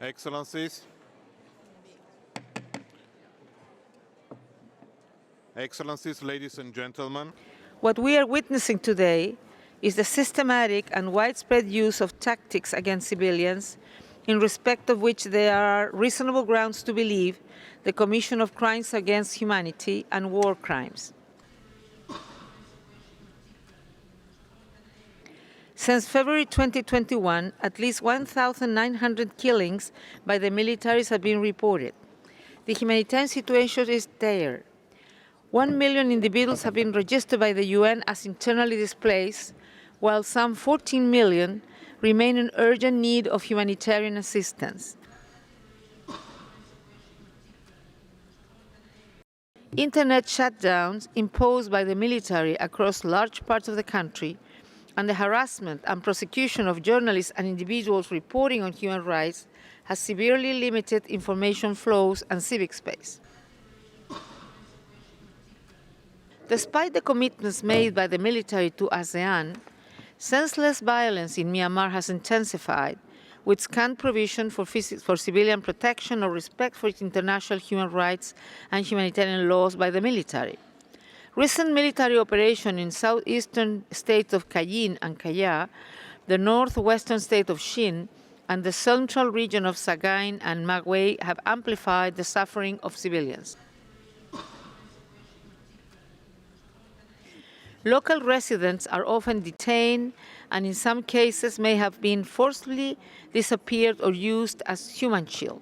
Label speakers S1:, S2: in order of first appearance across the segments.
S1: Excellencies, ladies and gentlemen,
S2: What we are witnessing today is the systematic and widespread use of tactics against civilians, in respect of which there are reasonable grounds to believe the commission of crimes against humanity and war crimes. Since February 2021, at least 1,900 killings by the militaries have been reported. The humanitarian situation is dire. 1 million individuals have been registered by the UN as internally displaced, while some 14 million remain in urgent need of humanitarian assistance. Internet shutdowns imposed by the military across large parts of the country and the harassment and prosecution of journalists and individuals reporting on human rights has severely limited information flows and civic space. Despite the commitments made by the military to ASEAN, senseless violence in Myanmar has intensified, with scant provision for civilian protection or respect for international human rights and humanitarian laws by the military. Recent military operations in southeastern states of Kayin and Kaya, the northwestern state of Shin, and the central region of Sagaing and Magway have amplified the suffering of civilians. Local residents are often detained and in some cases may have been forcibly disappeared or used as human shield.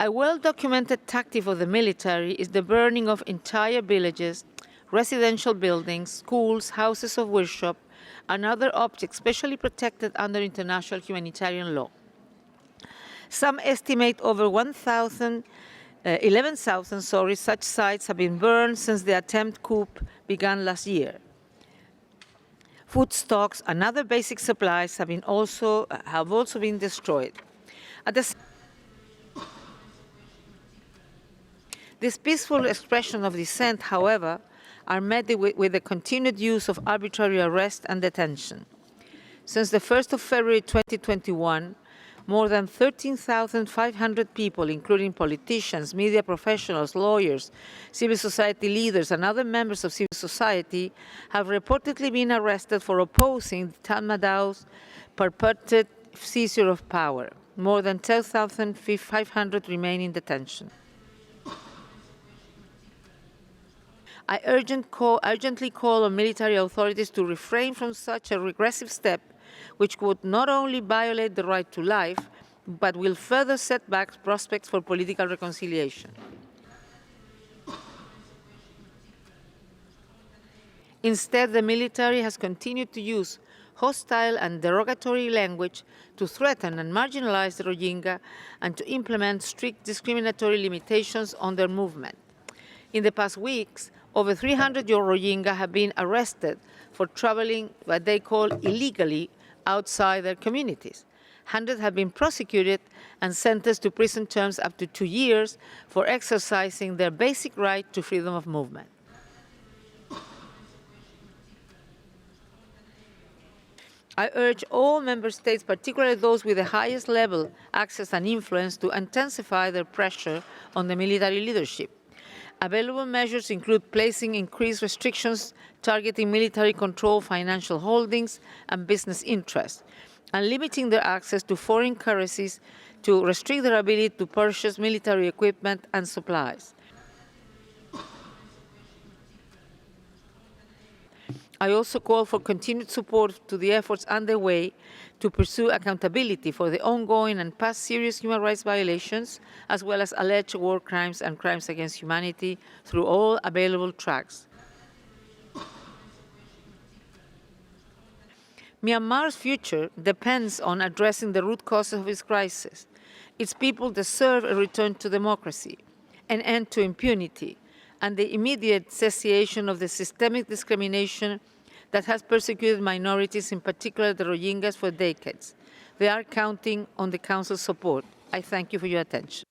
S2: A well-documented tactic of the military is the burning of entire villages, residential buildings, schools, houses of worship, and other objects specially protected under international humanitarian law. Some estimate over 11,000 such sites have been burned since the attempted coup began last year. Food stocks and other basic supplies have also been destroyed. This peaceful expression of dissent, however, are met with the continued use of arbitrary arrest and detention. Since the 1st of February 2021, more than 13,500 people, including politicians, media professionals, lawyers, civil society leaders, and other members of civil society, have reportedly been arrested for opposing Tatmadao's purported seizure of power. More than 10,500 remain in detention. I urgently call on military authorities to refrain from such a regressive step, which would not only violate the right to life, but will further set back prospects for political reconciliation. Instead, the military has continued to use hostile and derogatory language to threaten and marginalize the Rohingya and to implement strict discriminatory limitations on their movement. In the past weeks, over 300 Rohingya have been arrested for traveling what they call illegally outside their communities. Hundreds have been prosecuted and sentenced to prison terms up to 2 years for exercising their basic right to freedom of movement. I urge all member states, particularly those with the highest level access and influence, to intensify their pressure on the military leadership. Available measures include placing increased restrictions targeting military control, financial holdings, and business interests, and limiting their access to foreign currencies to restrict their ability to purchase military equipment and supplies. I also call for continued support to the efforts underway to pursue accountability for the ongoing and past serious human rights violations, as well as alleged war crimes and crimes against humanity through all available tracks. Myanmar's future depends on addressing the root causes of its crisis. Its people deserve a return to democracy, an end to impunity, and the immediate cessation of the systemic discrimination that has persecuted minorities, in particular the Rohingyas, for decades. They are counting on the Council's support. I thank you for your attention.